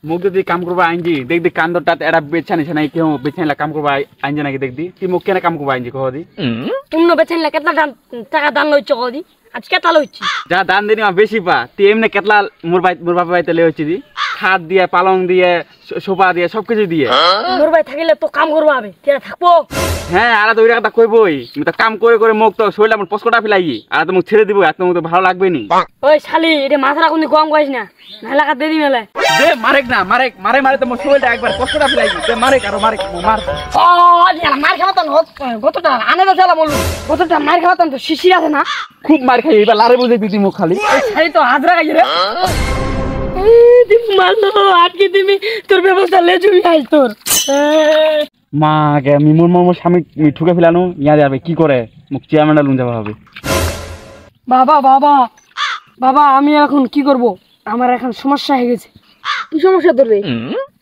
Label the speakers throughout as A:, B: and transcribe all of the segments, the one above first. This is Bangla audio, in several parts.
A: মুখ যদি কাম করবা আইনজি দেখদি কান্দরটাত এরা বেছানিছে নাই কেউ বেছানিলা কাম করবা আইনজি নাকি দেখদি তুই মুখ কেন কাম করবা আইনজি কহদি
B: তুমি বেছানিলা কেতলা টাকা দান লইছ কহদি আজ কেতা লইছি
A: যা দান দিনি বেশি পা তুই এমনি কেতলা মোর বাপা বাইতে লই হচ্ছি দি খাট দিয়ে পালং দিয়ে সোফা দিয়ে সবকিছু দিয়ে
B: মোর ভাই থাকিলে তো কাম করবা হবে কেরা থাকবো
A: হ্যাঁ আর তো ওই কথা কইবই আমি তো কাম করে করে মুখ তো শরীরটা আমার পস্কটা ফেলাই আর তো মুখ ছেড়ে দিব আর তো ভালো লাগবে নি
B: ওই শালি এটা মাথাটা কোন কম কইস না মেলা কাট দেদি মেলে
A: দে মারেক না মারেক মারে মারে তো মোর শরীরটা একবার পস্কটা ফেলাই দে মারেক আর মারেক মার
B: ও দিলা মার খাওয়াতন গতটা আনে তো চালা বলু গতটা মার খাওয়াতন তো শিশির আছে না
A: খুব মার খাই এবার লারে বুঝে দিতি মুখ খালি
B: এই শালি তো হাজরা গাই রে দিম মারলো আটকে দিবি তোর ব্যবস্থা লে জুই আইস তোর
A: মা গে আমি মোর স্বামী ঠুকে ফেলানো ইয়া যাবে কি করে মুখ চেয়ারম্যানটা লুন যাওয়া হবে
B: বাবা বাবা বাবা আমি এখন কি করব আমার এখন সমস্যা হয়ে গেছে কি সমস্যা তোর রে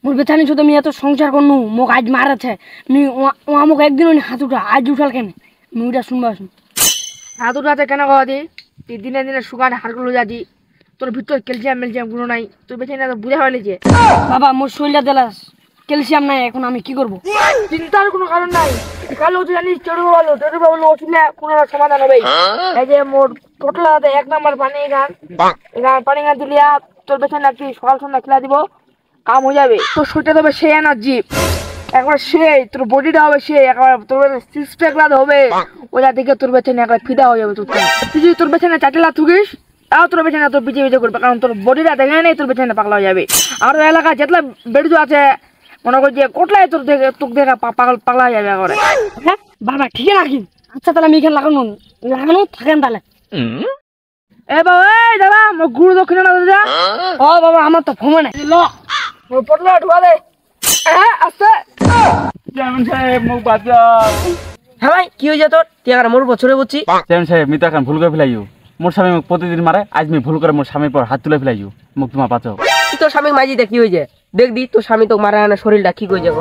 B: মোর বেচানি শুধু আমি এত সংসার করনু মোক আজ মারাছে আমি ও আমাকে একদিন ওই হাত উঠা আজ উঠাল কেন আমি ওইটা শুনবা শুন হাত উঠাতে কেন কওয়া দি তুই দিনে দিনে সুগার হাড়গুলো যাচ্ছি তোর ভিতর ক্যালসিয়াম গুলো নাই তুই বেচানি না বুঝা হয়ে যে বাবা মোর শরীরটা দিলাস ক্যালসিয়াম নাই এখন আমি কি করব চিন্তার কোনো কারণ নাই কালো তুই জানিস চড়ু বাবু ওষুধে কোনো সমাধান হবে এই যে মোর পটলাতে 1 নাম্বার পানি গান পানি গান দিলিয়া তোর বেচানা তুই সকাল সন্ধ্যা খেলা দিব কাম হয়ে যাবে তোর শরীরটা তবে সেই এনার্জি একবার সেই তোর বডিটা হবে সেই একবার তোর সিক্স প্যাক লাদ হবে ওইটা দেখে তোর বেচানা একবার ফিদা হয়ে যাবে তোর তুই যদি তোর বেচানা চাটেলা থুকিস তাও তোর বেচানা তোর বিজে করবে কারণ তোর বডিটা দেখে নেই তোর বেচানা পাগলা হয়ে যাবে আর এলাকা যেতলা বেড়ু আছে মনে করি যে কোটলাই তোর দেখে তোকে দেখা পাগলা হয়ে যাবে একবারে হ্যাঁ বাবা ঠিক রাখি আচ্ছা তাহলে আমি এখানে লাগানো থাকেন তাহলে এ বাবা এই দাদা মোর গুরু দক্ষিণা না দাদা ও বাবা আমার তো ফোন নাই ল মোর পটলা ঢুকা দে হ্যাঁ আস্তে
A: চেয়ারম্যান সাহেব মুখ বাঁচাও
B: হ্যাঁ ভাই কি হয়ে যায় তোর তুই আর মোর বছরে বুঝছি
A: চেয়ারম্যান সাহেব আমি তো এখন ভুল করে ফেলাইও মোর স্বামী মুখ প্রতিদিন মারে আজ আমি ভুল করে মোর স্বামীর পর হাত তুলে ফেলাইও মুখ তোমার বাঁচাও
B: তুই তোর স্বামী মাঝিতে কি হয়ে যায় দেখবি তোর স্বামী তো মারা আনা শরীরটা কি হয়ে যাবে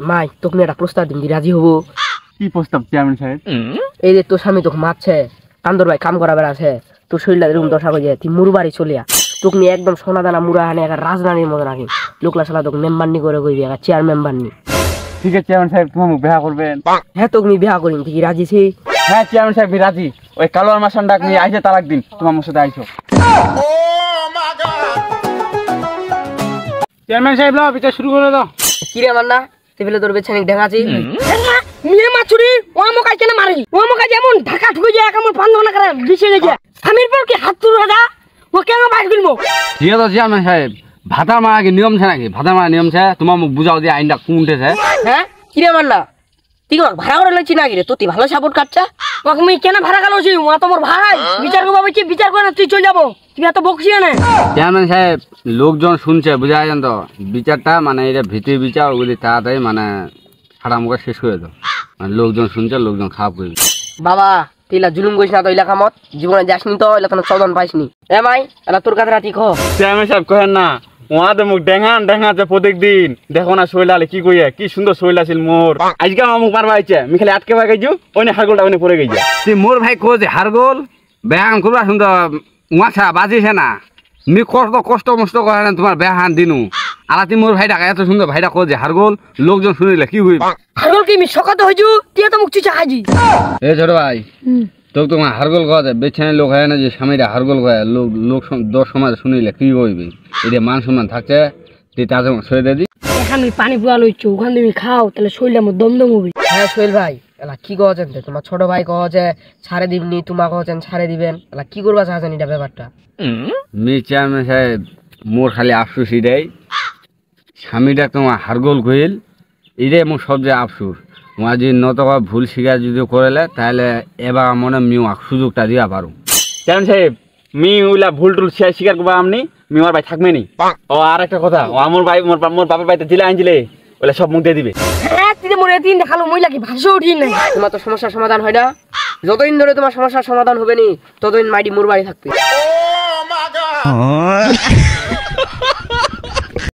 B: মাই তোকে একটা প্রস্তাব দিন রাজি হবো
A: কি প্রস্তাব চেয়ারম্যান সাহেব
B: এই যে তোর স্বামী তোকে মারছে কান্দর ভাই কাম করা বেড়াছে তোর শরীরটা এরকম দশা হয়ে যায় তুই মুর বাড়ি চলিয়া তোকে নিয়ে একদম সোনা দানা মুড়া আনে একটা রাজধানীর মতো রাখি লোকলা সালা তোকে মেম্বারনি করে কইবি একটা চেয়ার মেম্বারনি
A: ঠিক আছে চেয়ারম্যান সাহেব তোমার মুখ বিয়া করবেন
B: হ্যাঁ তোকে নিয়ে বিয়া করিনি তুই রাজি ছি
A: হ্যাঁ চেয়ারম্যান সাহেব আমি রাজি ওই কালো আর মাসান ডাক নিয়ে আইসে তালাক দিন তোমার মোর সাথে আইসো চেয়ারম্যান সাহেব লো বিচার শুরু করে দাও
B: কি রে মান্না তুই বলে তোর বেছানিক দেখাচ্ছি মিয়া মাছুরি ও আমাকে কেন মারি ও আমাকে যেমন ঢাকা ঢুকে যায় কেমন পান্ধনা করে বিছে গেছে স্বামীর পর কি হাত তুলে দা ও কেন বাইক দিলমো
A: ঠিক আছে চেয়ারম্যান সাহেব ভাতা মারা কি নিয়ম আছে নাকি ভাতা মারা নিয়ম আছে তোমার মুখ বুঝাও দিয়ে আইনটা কোন উঠেছে
B: হ্যাঁ কি রে মান্না তুই ভাড়া করে লইছি নাকি রে তুই ভালো সাপোর্ট কাটছা ওকে আমি কেন ভাড়া গেলছি ও তোমার ভাই বিচার করবো বলছি বিচার করে না তুই চলে যাবো তুই এত বকছি না
A: চেয়ারম্যান সাহেব লোকজন শুনছে বুঝা যান তো বিচারটা মানে এটা ভিতরি বিচার ওগুলি তাড়াতাড়ি মানে সারা মুখে শেষ করে দাও মানে লোকজন শুনছে লোকজন খারাপ করবে
B: বাবা তুই জুলুম করিস না তো এলাকা মত জীবনে যাসনি তো এলাকা সদন পাইসনি এ মাই এলা তোর কাছে রাতি খো
A: চেয়ারম্যান সাহেব কহেন না ওয়াদে মুখ ডেঙাছে প্রত্যেকদিন দেখো না শৈলালে কি কইয়া কি সুন্দর শৈলা ছিল মোর আজকে আমার মুখ মারবা আইছে আমি খালি আটকে ভাই গেছু ওনে হারগোলটা ওনে পড়ে গেছে তুই মোর ভাই কোজ হারগোল ব্যায়াম করবা সুন্দর উয়াছা বাজিছে না মি কষ্ট মষ্ট করে না তোমার ব্যাহান দিনু আর তুই মোর ভাইটা এত সুন্দর ভাইটা কোজ হারগোল লোকজন শুনিলে কি হইব
B: হারগোল কি মি সকাতে হইছু তুই তো মুখ চিচা খাইজি
A: এ ছোট ভাই তো তোমার হারগোল কথা বেছানে লোক হয় না যে স্বামীরা হারগোল কয় লোক দশ সমাজ শুনিলে কি হইবে এটা মান সম্মান থাকছে তুই তাদের ছেড়ে দিয়ে দি
B: এখন পানি পুয়া লইছো ওখান তুমি খাও তাহলে শরীরে আমার দমদম হবে হ্যাঁ সোহেল ভাই এলা কি কছেন তোমার ছোট ভাই কছে ছাড়ে দিবনি তোমাকে কছেন ছাড়ে দিবেন এলা কি করবা চাচ্ছেন এটা ব্যাপারটা
A: মি চেয়ারম্যান সাহেব মোর খালি আফসোস এটাই স্বামীটা তোমার হারগোল কইল এটাই মোর সবচেয়ে আফসোস তোমার যদি নতবা ভুল স্বীকার যদি করেলে তাহলে এবার মনে মিউ সুযোগটা দিয়া পারো চেয়ারম্যান সাহেব মি ওইলা ভুল টুল স্বীকার করবা আপনি মি আমার ভাই থাকবে নি ও আর একটা কথা ও আমার ভাই মোর বাপের বাড়িতে জিলা আনছিলে ওইলা সব মুখ দিয়ে দিবে হ্যাঁ তুই মোর এদিন দেখালো মহিলা কি ভাষা উঠি নাই তোমার তো সমস্যার সমাধান হয় না যতদিন ধরে তোমার সমস্যার সমাধান হবে নি ততদিন মাইডি মোর বাড়ি থাকবে